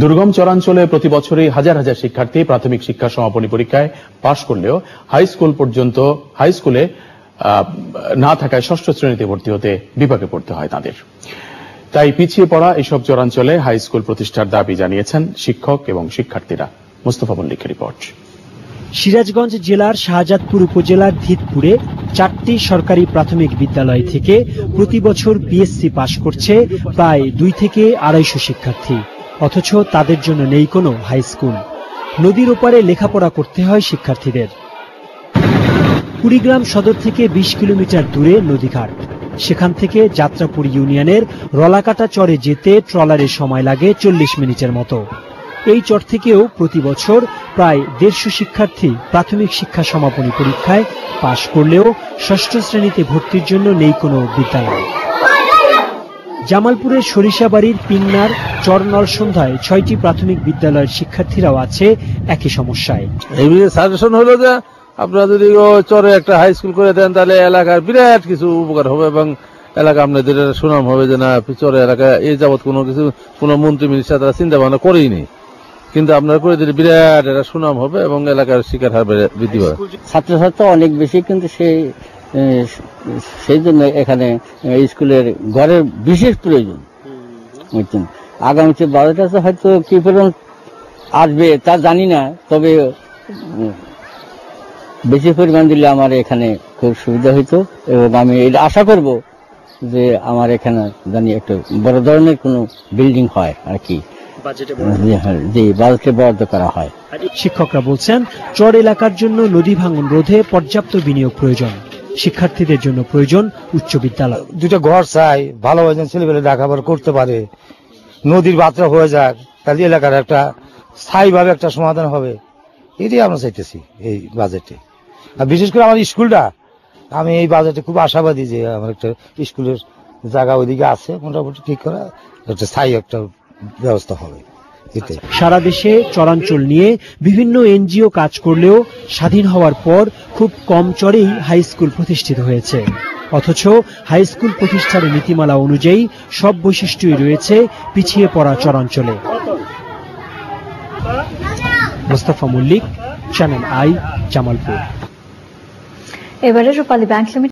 দুর্গম চরাঞ্চলে প্রতি বছরই হাজার হাজার শিক্ষার্থী প্রাথমিক শিক্ষা সমাপনী পরীক্ষায় পাশ করলেও হাই স্কুলে না থাকায় ষষ্ঠ শ্রেণীতে ভর্তি হতে বিপাকে পড়তে হয় তাদের। তাই পিছিয়ে পড়া এসব চরাঞ্চলে হাই স্কুল প্রতিষ্ঠার দাবি জানিয়েছেন শিক্ষক এবং শিক্ষার্থীরা। মোস্তফা মল্লিকের রিপোর্ট। সিরাজগঞ্জ জেলার শাহজাদপুর উপজেলার ধিতপুরে 4টি সরকারি প্রাথমিক বিদ্যালয় থেকে প্রতি বছর বিএসসি পাশ করছে প্রায় 2 থেকে 250 শিক্ষার্থী, অথচ তাদের জন্য নেই কোনো হাই স্কুল। নদীর ওপারে লেখাপড়া করতে হয় শিক্ষার্থীদের। কুড়িগ্রাম সদর থেকে 20 কিলোমিটার দূরে নদীঘাট। সেখান থেকে যাত্রাপুর ইউনিয়নের রলাকাটা চরে যেতে ট্রলারে সময় লাগে 40 মিনিটের মতো। এই চর থেকেও প্রতি বছর প্রায় 150 শিক্ষার্থী প্রাথমিক শিক্ষা সমাপনী পরীক্ষায় পাশ করলেও ষষ্ঠ শ্রেণীতে ভর্তির জন্য নেই কোনো বিদ্যালয়। জামালপুরের সরিষাবাড়ির পিংনার চর নরসন্ধ্যায় 6টি প্রাথমিক বিদ্যালয়ের শিক্ষার্থীরাও আছে একই সমস্যায়। এই সাজেশন হলো যে আপনারা যদি চরে একটা হাই স্কুল করে দেন তাহলে এলাকার বিরাট কিছু উপকার হবে এবং এলাকা আপনাদের সুনাম হবে যে না চরে এলাকায় এই যাবৎ কোনো মন্ত্রী মিনিস্টার তারা চিন্তা ভাবনা করেইনি, কিন্তু আপনারা করে দিলে বিরাট একটা সুনাম হবে এবং এলাকার শিক্ষার হার বৃদ্ধি পাবে। ছাত্রছাত্রী অনেক বেশি, কিন্তু সেই জন্য এখানে স্কুলের ঘরের বিশেষ প্রয়োজন। বুঝছেন, আগামীতে বাজেটে হয়তো কি পরিমাণ আসবে তা জানি না, তবে বেশি পরিমাণ দিলে আমার এখানে খুব সুবিধা হইতো এবং আমি এটা আশা করব যে আমার এখানে জানি একটা বড় ধরনের কোনো বিল্ডিং হয় আর কি, বাজেটে বরাদ্দ করা হয়। শিক্ষকরা বলছেন চর এলাকার জন্য নদী ভাঙন রোধে পর্যাপ্ত বিনিয়োগ প্রয়োজন। শিক্ষার্থীদের জন্য প্রয়োজন উচ্চ বিদ্যালয়। 2টা ঘর চাই, ভালোভাবে যেন ছেলেপেলে লেখাপড়া করতে পারে, নদীর বাচ্চা হয়ে যাক, তাহলে এলাকার একটা স্থায়ীভাবে একটা সমাধান হবে, এটাই আমরা চাইতেছি এই বাজেটে। আর বিশেষ করে আমার স্কুলটা, আমি এই বাজেটে খুব আশাবাদী যে আমার একটা স্কুলের জায়গা ওইদিকে আছে, মোটামুটি ঠিক করা একটা স্থায়ী একটা ব্যবস্থা হবে। সারা দেশে চরাঞ্চল নিয়ে বিভিন্ন এনজিও কাজ করলেও স্বাধীন হওয়ার পর খুব কম চরেই হাই স্কুল প্রতিষ্ঠিত হয়েছে, অথচ হাই স্কুল প্রতিষ্ঠার নীতিমালা অনুযায়ী সব বৈশিষ্ট্যই রয়েছে পিছিয়ে পড়া চরাঞ্চলে। Mostafa Mallik, channel I, Jamalpur. এবারে রূপালী ব্যাংক লিমিটেড